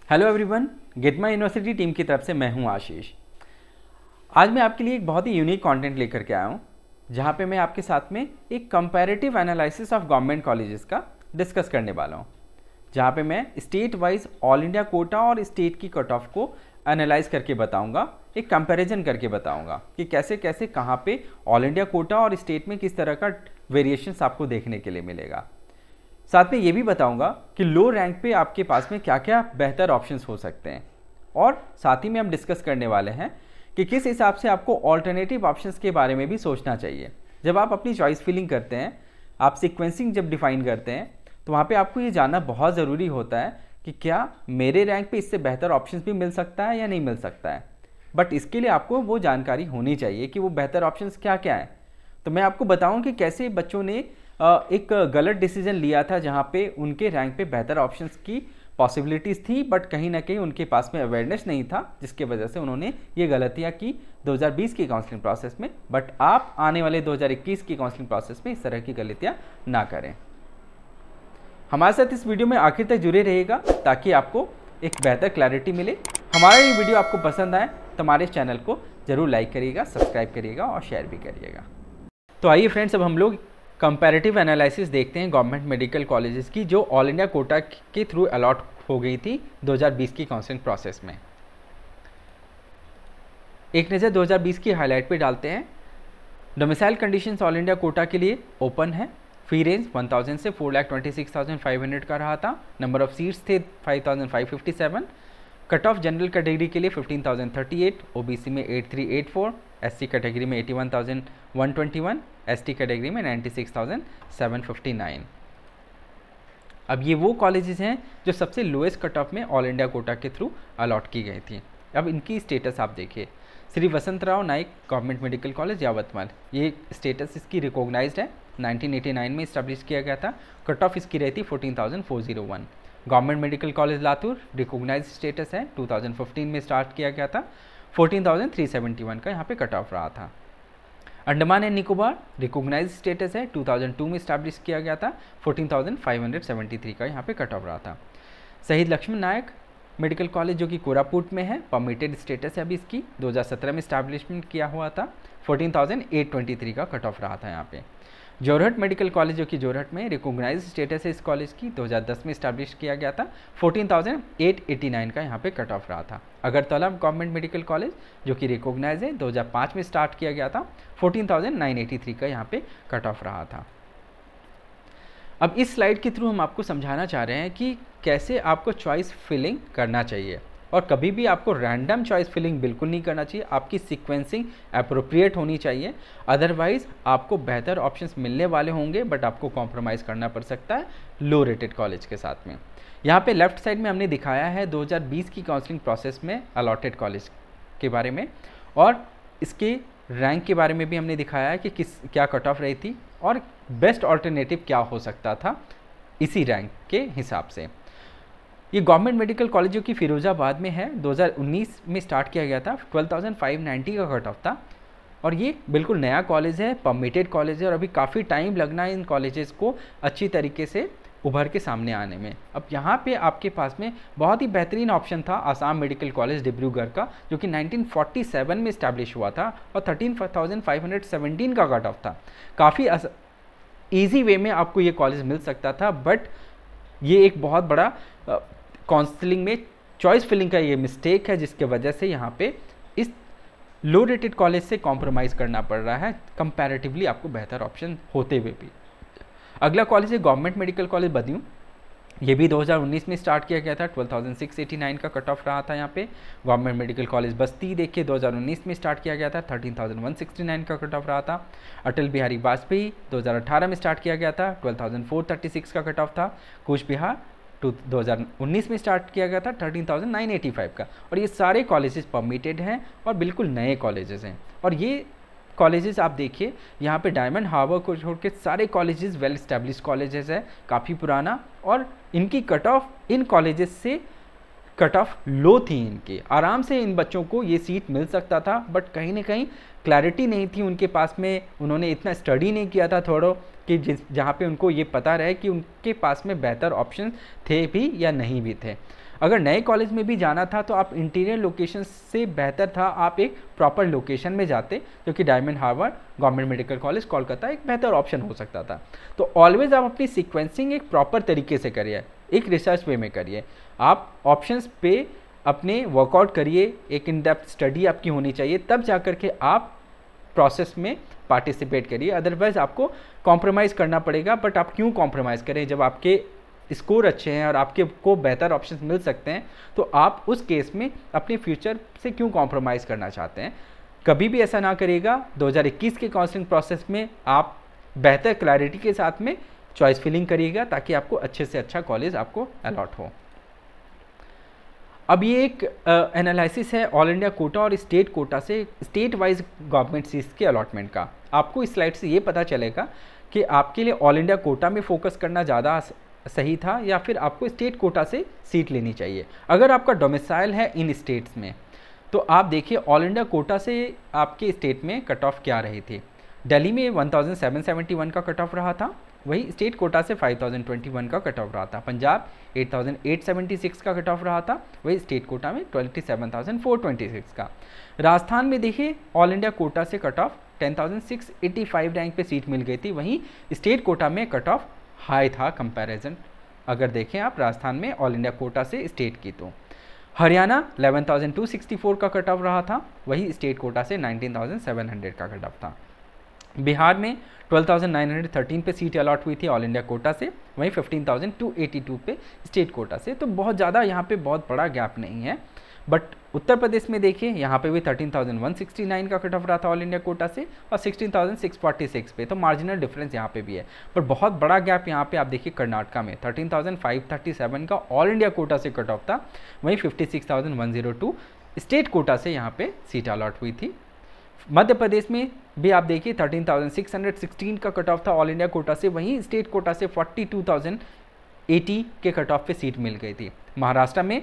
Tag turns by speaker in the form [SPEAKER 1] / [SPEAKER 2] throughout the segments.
[SPEAKER 1] Hello everyone, गिटमा university team की तरफ से मैं हूं आशीष। आज मैं आपके लिए एक बहुत ही यूनिक कंटेंट लेकर के आया हूं, जहां पे मैं आपके साथ में एक comparative analysis of government colleges का डिस्कस करने वाला हूं, जहां पे मैं state wise all India quota और स्टेट की कट ऑफ को एनालाइज करके बताऊंगा, एक कंपैरिजन करके बताऊंगा कि कैसे कैसे कहाँ पे ऑल इंडिया कोटा और स्टेट में किस तरह का वेरिएशंस आपको देखने के लिए मिलेगा। साथ में ये भी बताऊंगा कि लो रैंक पे आपके पास में क्या क्या बेहतर ऑप्शंस हो सकते हैं, और साथ ही में हम डिस्कस करने वाले हैं कि किस हिसाब से आपको ऑल्टरनेटिव ऑप्शंस के बारे में भी सोचना चाहिए। जब आप अपनी चॉइस फिलिंग करते हैं, आप सीक्वेंसिंग जब डिफाइन करते हैं, तो वहाँ पे आपको ये जानना बहुत ज़रूरी होता है कि क्या मेरे रैंक पे इससे बेहतर ऑप्शंस भी मिल सकता है या नहीं मिल सकता है। बट इसके लिए आपको वो जानकारी होनी चाहिए कि वो बेहतर ऑप्शंस क्या क्या है। तो मैं आपको बताऊं कि कैसे बच्चों ने एक गलत डिसीजन लिया था, जहां पे उनके रैंक पे बेहतर ऑप्शंस की पॉसिबिलिटीज़ थी, बट कहीं ना कहीं उनके पास में अवेयरनेस नहीं था, जिसके वजह से उन्होंने ये गलतियां की 2020 की काउंसलिंग प्रोसेस में। बट आप आने वाले 2021 की काउंसलिंग प्रोसेस में इस तरह की गलतियां ना करें। हमारे साथ इस वीडियो में आखिर तक जुड़े रहिएगा ताकि आपको एक बेहतर क्लैरिटी मिले। हमारा ये वीडियो आपको पसंद आए तो हमारे चैनल को जरूर लाइक करिएगा, सब्सक्राइब करिएगा और शेयर भी करिएगा। तो आइए फ्रेंड्स, अब हम लोग कंपैरेटिव एनालिसिस देखते हैं गवर्नमेंट मेडिकल कॉलेजेस की, जो ऑल इंडिया कोटा के थ्रू अलॉट हो गई थी 2020 की काउंसलिंग प्रोसेस में। एक नज़र 2020 की हाईलाइट पे डालते हैं। Domicile conditions all India quota के लिए ओपन है। फी रेंज 1000 से 4,26,500 का रहा था। नंबर ऑफ सीट्स थे 5,557। कट ऑफ जनरल कैटेगरी के लिए 15,038, ओबीसी में 8,384, एससी कैटेगरी में 81,121, एसटी कैटेगरी में 96,759। अब ये वो कॉलेजेस हैं जो सबसे लोएस्ट कट ऑफ में ऑल इंडिया कोटा के थ्रू अलॉट की गई थी। अब इनकी स्टेटस आप देखिए। Shri Vasantrao Naik government medical college Yavatmal, ये स्टेटस इसकी रिकॉग्नाइज्ड है, 1989 में इस्टेब्लिश किया गया था। कट ऑफ इसकी रहती 14,401। Government medical college Latur recognize status है, 2015 में स्टार्ट किया गया था, 14,371 का यहाँ पे कट ऑफ रहा था। Andaman and Nicobar recognize status है, 2002 में स्टैब्लिश किया गया था, 14,573 का यहाँ पे कट ऑफ रहा था। शहीद लक्ष्मण नायक मेडिकल कॉलेज जो कि कोरापुट में है, परमिटेड स्टेटस है अभी इसकी, 2017 में स्टैब्लिशमेंट किया हुआ था, 14,823 का कट ऑफ रहा था यहाँ पे। जोरहट मेडिकल कॉलेज जो कि जोरहट में रिकॉग्नाइज स्टेटस है इस कॉलेज की, 2010 में स्टैब्लिश किया गया था, 14,889 का यहाँ पे कट ऑफ रहा था। अगरतला गवर्नमेंट मेडिकल कॉलेज जो कि रिकॉग्नाइज है, 2005 में स्टार्ट किया गया था, 14,983 का यहाँ पे कट ऑफ रहा था। अब इस स्लाइड के थ्रू हम आपको समझाना चाह रहे हैं कि कैसे आपको चॉइस फिलिंग करना चाहिए, और कभी भी आपको रैंडम चॉइस फिलिंग बिल्कुल नहीं करना चाहिए। आपकी सीक्वेंसिंग अप्रोप्रिएट होनी चाहिए, अदरवाइज आपको बेहतर ऑप्शंस मिलने वाले होंगे बट आपको कॉम्प्रोमाइज़ करना पड़ सकता है लो रेटेड कॉलेज के साथ में। यहाँ पे लेफ्ट साइड में हमने दिखाया है 2020 की काउंसलिंग प्रोसेस में अलॉटेड कॉलेज के बारे में, और इसके रैंक के बारे में भी हमने दिखाया है कि क्या कट ऑफ रही थी और बेस्ट ऑल्टरनेटिव क्या हो सकता था इसी रैंक के हिसाब से। ये गवर्नमेंट मेडिकल कॉलेज जो कि फिरोजाबाद में है, 2019 में स्टार्ट किया गया था, 12,590 का कट ऑफ था, और ये बिल्कुल नया कॉलेज है, परमिटेड कॉलेज है, और अभी काफ़ी टाइम लगना है इन कॉलेजेस को अच्छी तरीके से उभर के सामने आने में। अब यहाँ पे आपके पास में बहुत ही बेहतरीन ऑप्शन था आसाम मेडिकल कॉलेज डिब्रूगढ़ का, जो कि 1947 में इस्टेब्लिश हुआ था और 13,517 का कट ऑफ था। काफ़ी ईजी वे में आपको ये कॉलेज मिल सकता था, बट ये एक बहुत बड़ा काउंसलिंग में चॉइस फिलिंग का ये मिस्टेक है, जिसके वजह से यहाँ पे इस लो रेटेड कॉलेज से कॉम्प्रोमाइज़ करना पड़ रहा है कंपैरेटिवली आपको बेहतर ऑप्शन होते हुए भी। अगला कॉलेज है गवर्नमेंट मेडिकल कॉलेज बदियूं। ये भी 2019 में स्टार्ट किया गया था, 12,689 का कट ऑफ रहा था यहाँ पे। गवर्नमेंट मेडिकल कॉलेज बस्ती देखिए 2019 में स्टार्ट किया गया था, 13,169 का कट ऑफ रहा था। अटल बिहारी वाजपेयी 2018 में स्टार्ट किया गया था, 12,436 का कट ऑफ था। कूच बिहार 2019 में स्टार्ट किया गया था, 13,985 का। और ये सारे कॉलेजेस परमिटेड हैं और बिल्कुल नए कॉलेजेस हैं। और ये कॉलेजेस आप देखिए, यहाँ पे डायमंड हार्बर को छोड़ के सारे कॉलेजेस वेल इस्टेब्लिश कॉलेजेस है, काफ़ी पुराना, और इनकी कट ऑफ इन कॉलेजेस से कट ऑफ लो थी इनकी। आराम से इन बच्चों को ये सीट मिल सकता था, बट कहीं ना कहीं क्लैरिटी नहीं थी उनके पास में, उन्होंने इतना स्टडी नहीं किया था थोड़ा कि जहाँ पे उनको ये पता रहे कि उनके पास में बेहतर ऑप्शन थे भी या नहीं भी थे। अगर नए कॉलेज में भी जाना था तो आप इंटीरियर लोकेशन से बेहतर था आप एक प्रॉपर लोकेशन में जाते, जो कि Diamond Harbour government medical college Kolkata एक बेहतर ऑप्शन हो सकता था। तो ऑलवेज आप अपनी सीक्वेंसिंग एक प्रॉपर तरीके से करिए, एक रिसर्च वे में करिए, आप ऑप्शंस पे अपने वर्कआउट करिए, एक इन डेप्थ स्टडी आपकी होनी चाहिए, तब जा कर के आप प्रोसेस में पार्टिसिपेट करिए। अदरवाइज आपको कॉम्प्रोमाइज़ करना पड़ेगा। बट आप क्यों कॉम्प्रोमाइज़ करें, जब आपके स्कोर अच्छे हैं और आपके को बेहतर ऑप्शंस मिल सकते हैं, तो आप उस केस में अपने फ्यूचर से क्यों कॉम्प्रोमाइज़ करना चाहते हैं। कभी भी ऐसा ना करिएगा। 2021 के काउंसलिंग प्रोसेस में आप बेहतर क्लैरिटी के साथ में चॉइस फिलिंग करिएगा, ताकि आपको अच्छे से अच्छा कॉलेज आपको अलॉट हो। अब ये एक एनालिसिस है ऑल इंडिया कोटा और स्टेट कोटा से स्टेट वाइज गवर्नमेंट सीट्स के अलॉटमेंट का। आपको इस स्लाइड से ये पता चलेगा कि आपके लिए ऑल इंडिया कोटा में फोकस करना ज़्यादा सही था या फिर आपको स्टेट कोटा से सीट लेनी चाहिए। अगर आपका डोमिसाइल है इन स्टेट्स में, तो आप देखिए ऑल इंडिया कोटा से आपके स्टेट में कट ऑफ क्या रही थी। दिल्ली में 1771 का कट ऑफ रहा था, वही स्टेट कोटा से 5021 का कट ऑफ रहा था। पंजाब 8876 का कट ऑफ रहा था, वही स्टेट कोटा में 27426 का। राजस्थान में देखिए ऑल इंडिया कोटा से कट ऑफ 10685 रैंक पे सीट मिल गई थी, वहीं स्टेट कोटा में कट ऑफ हाई था कंपैरिजन अगर देखें आप राजस्थान में ऑल इंडिया कोटा से स्टेट की। तो हरियाणा 11264 का कट ऑफ रहा था, वही स्टेट कोटा से 19700 का कट ऑफ था। बिहार में 12913 पे सीट अलॉट हुई थी ऑल इंडिया कोटा से, वहीं 15282 पे स्टेट कोटा से। तो बहुत ज़्यादा यहाँ पे बहुत बड़ा गैप नहीं है। बट उत्तर प्रदेश में देखिए यहाँ पे भी 13169 का कट ऑफ रहा था ऑल इंडिया कोटा से और 16646 पे, तो मार्जिनल डिफरेंस यहाँ पे भी है। पर बहुत बड़ा गैप यहाँ पे आप देखिए कर्नाटका में 13537 का ऑल इंडिया कोटा से कट ऑफ था, वहीं 56102 स्टेट कोटा से यहाँ पे सीट अलॉट हुई थी। मध्य प्रदेश में भी आप देखिए 13616 का कट ऑफ था ऑल इंडिया कोटा से, वहीं स्टेट कोटा से 42080 के कट ऑफ पे सीट मिल गई थी। महाराष्ट्र में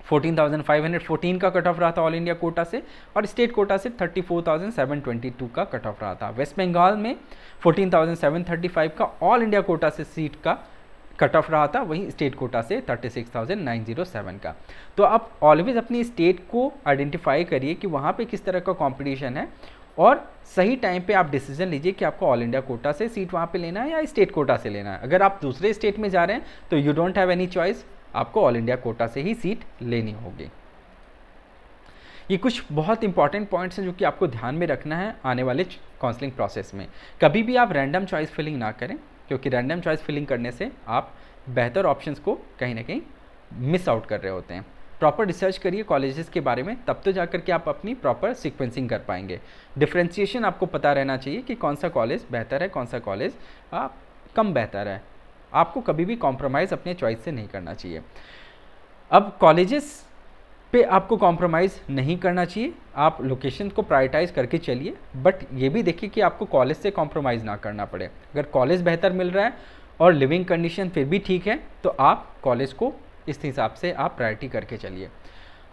[SPEAKER 1] 14514 का कट ऑफ रहा था ऑल इंडिया कोटा से और स्टेट कोटा से 34722 का कट ऑफ रहा था। वेस्ट बंगाल में 14735 का ऑल इंडिया कोटा से सीट का कट ऑफ रहा था, वहीं स्टेट कोटा से 36907 का। तो आप ऑलवेज अपनी स्टेट को आइडेंटिफाई करिए कि वहाँ पे किस तरह का कंपटीशन है और सही टाइम पे आप डिसीजन लीजिए कि आपको ऑल इंडिया कोटा से सीट वहाँ पे लेना है या स्टेट कोटा से लेना है। अगर आप दूसरे स्टेट में जा रहे हैं तो you don't have any choice, आपको ऑल इंडिया कोटा से ही सीट लेनी होगी। ये कुछ बहुत इंपॉर्टेंट पॉइंट्स हैं जो कि आपको ध्यान में रखना है आने वाले काउंसलिंग प्रोसेस में। कभी भी आप रैंडम चॉइस फिलिंग ना करें, क्योंकि रैंडम चॉइस फिलिंग करने से आप बेहतर ऑप्शंस को कहीं ना कहीं मिस आउट कर रहे होते हैं। प्रॉपर रिसर्च करिए कॉलेजेस के बारे में, तब तो जाकर के आप अपनी प्रॉपर सीक्वेंसिंग कर पाएंगे। डिफ्रेंशिएशन आपको पता रहना चाहिए कि कौन सा कॉलेज बेहतर है, कौन सा कॉलेज कम बेहतर है। आपको कभी भी कॉम्प्रोमाइज़ अपने चॉइस से नहीं करना चाहिए। अब कॉलेजेस पे आपको कॉम्प्रोमाइज़ नहीं करना चाहिए, आप लोकेशन को प्रायोरिटाइज करके चलिए, बट ये भी देखिए कि आपको कॉलेज से कॉम्प्रोमाइज़ ना करना पड़े। अगर कॉलेज बेहतर मिल रहा है और लिविंग कंडीशन फिर भी ठीक है तो आप कॉलेज को इस हिसाब से आप प्रायोरिटी करके चलिए।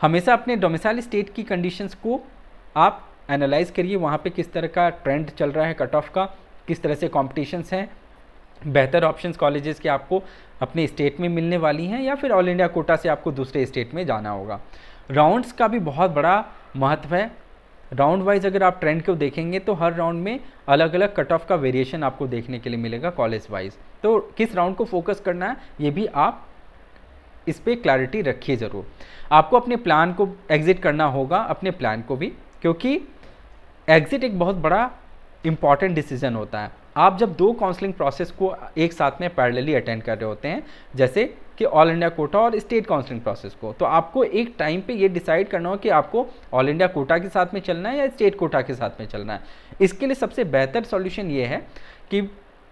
[SPEAKER 1] हमेशा अपने डोमिसाइल स्टेट की कंडीशंस को आप एनालाइज करिए, वहाँ पे किस तरह का ट्रेंड चल रहा है कट ऑफ का, किस तरह से कॉम्पिटिशन्स हैं, बेहतर ऑप्शंस कॉलेजेस के आपको अपने स्टेट में मिलने वाली हैं या फिर ऑल इंडिया कोटा से आपको दूसरे स्टेट में जाना होगा। राउंड्स का भी बहुत बड़ा महत्व है। राउंड वाइज अगर आप ट्रेंड को देखेंगे तो हर राउंड में अलग अलग कट ऑफ का वेरिएशन आपको देखने के लिए मिलेगा कॉलेज वाइज। तो किस राउंड को फोकस करना है ये भी आप इस पर क्लैरिटी रखिए ज़रूर। आपको अपने प्लान को एग्जिट करना होगा, अपने प्लान को भी, क्योंकि एग्जिट एक बहुत बड़ा इंपॉर्टेंट डिसीजन होता है। आप जब दो काउंसलिंग प्रोसेस को एक साथ में पैरेलली अटेंड कर रहे होते हैं, जैसे कि ऑल इंडिया कोटा और स्टेट काउंसलिंग प्रोसेस को, तो आपको एक टाइम पे ये डिसाइड करना हो कि आपको ऑल इंडिया कोटा के साथ में चलना है या स्टेट कोटा के साथ में चलना है। इसके लिए सबसे बेहतर सॉल्यूशन ये है कि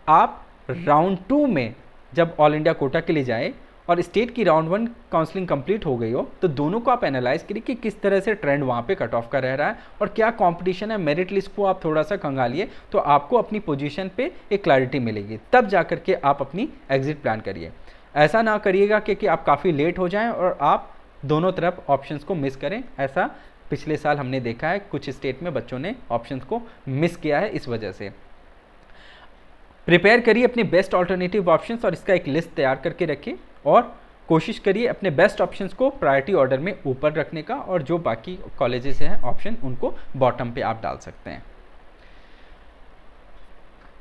[SPEAKER 1] आप राउंड 2 में जब ऑल इंडिया कोटा के लिए जाए और स्टेट की राउंड 1 काउंसलिंग कंप्लीट हो गई हो, तो दोनों को आप एनालाइज करिए कि किस तरह से ट्रेंड वहाँ पे कट ऑफ का रह रहा है और क्या कंपटीशन है। मेरिट लिस्ट को आप थोड़ा सा खंगालिए तो आपको अपनी पोजीशन पे एक क्लैरिटी मिलेगी, तब जा कर के आप अपनी एग्जिट प्लान करिए। ऐसा ना करिएगा कि आप काफ़ी लेट हो जाएं और आप दोनों तरफ ऑप्शंस को मिस करें। ऐसा पिछले साल हमने देखा है, कुछ स्टेट में बच्चों ने ऑप्शंस को मिस किया है इस वजह से। प्रिपेयर करिए अपने बेस्ट ऑल्टरनेटिव ऑप्शंस और इसका एक लिस्ट तैयार करके रखिए और कोशिश करिए अपने बेस्ट ऑप्शंस को प्रायोरिटी ऑर्डर में ऊपर रखने का, और जो बाकी कॉलेजेस हैं ऑप्शन उनको बॉटम पे आप डाल सकते हैं।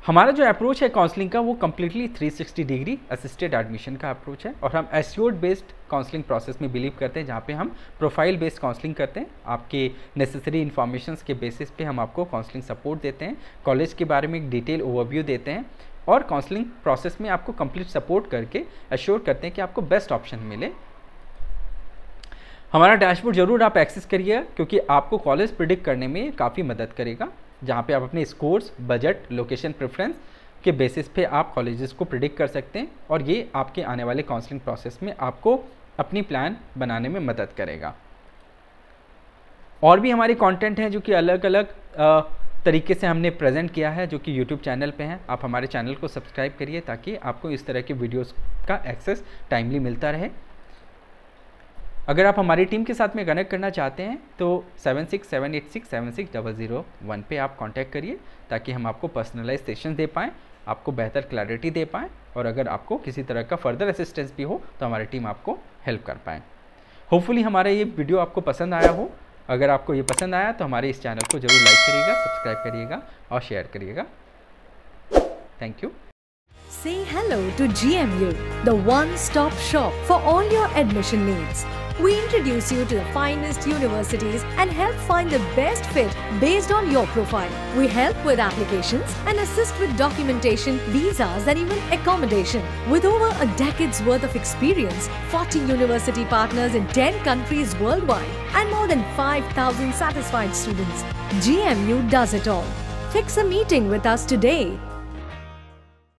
[SPEAKER 1] हमारा जो अप्रोच है काउंसलिंग का वो कम्प्लीटली 360 डिग्री असिस्टेड एडमिशन का अप्रोच है, और हम एश्योर्ड बेस्ड काउंसलिंग प्रोसेस में बिलीव करते हैं, जहाँ पे हम प्रोफाइल बेस्ड काउंसलिंग करते हैं। आपके नेसेसरी इन्फॉर्मेशंस के बेसिस पे हम आपको काउंसलिंग सपोर्ट देते हैं, कॉलेज के बारे में एक डिटेल ओवरव्यू देते हैं, और काउंसलिंग प्रोसेस में आपको कंप्लीट सपोर्ट करके एश्योर करते हैं कि आपको बेस्ट ऑप्शन मिले। हमारा डैशबोर्ड जरूर आप एक्सेस करिए, क्योंकि आपको कॉलेज प्रिडिक्ट करने में काफ़ी मदद करेगा, जहाँ पे आप अपने स्कोर्स, बजट, लोकेशन प्रेफरेंस के बेसिस पे आप कॉलेजेस को प्रिडिक्ट कर सकते हैं, और ये आपके आने वाले काउंसलिंग प्रोसेस में आपको अपनी प्लान बनाने में मदद करेगा। और भी हमारे कंटेंट हैं जो कि अलग अलग तरीके से हमने प्रेजेंट किया है, जो कि यूट्यूब चैनल पे हैं। आप हमारे चैनल को सब्सक्राइब करिए ताकि आपको इस तरह के वीडियोस का एक्सेस टाइमली मिलता रहे। अगर आप हमारी टीम के साथ में कनेक्ट करना चाहते हैं तो 7678676001 पे आप कांटेक्ट करिए, ताकि हम आपको पर्सनलाइज सेशन दे पाएँ, आपको बेहतर क्लैरिटी दे पाएँ, और अगर आपको किसी तरह का फर्दर असिस्टेंस भी हो तो हमारी टीम आपको हेल्प कर पाए। होपफुली हमारा ये वीडियो आपको पसंद आया हो। अगर आपको ये पसंद आया तो हमारे इस चैनल को जरूर लाइक करिएगा, सब्सक्राइब करिएगा और शेयर करिएगा। Thank you.
[SPEAKER 2] Say hello to GMU, the one-stop shop for all your admission needs. We introduce you to the finest universities and help find the best fit based on your profile. We help with applications and assist with documentation, visas and even accommodation. With over a decade's worth of experience, 40 university partners in 10 countries worldwide and more than 5,000 satisfied students, GMU does it all. Fix a meeting with us today.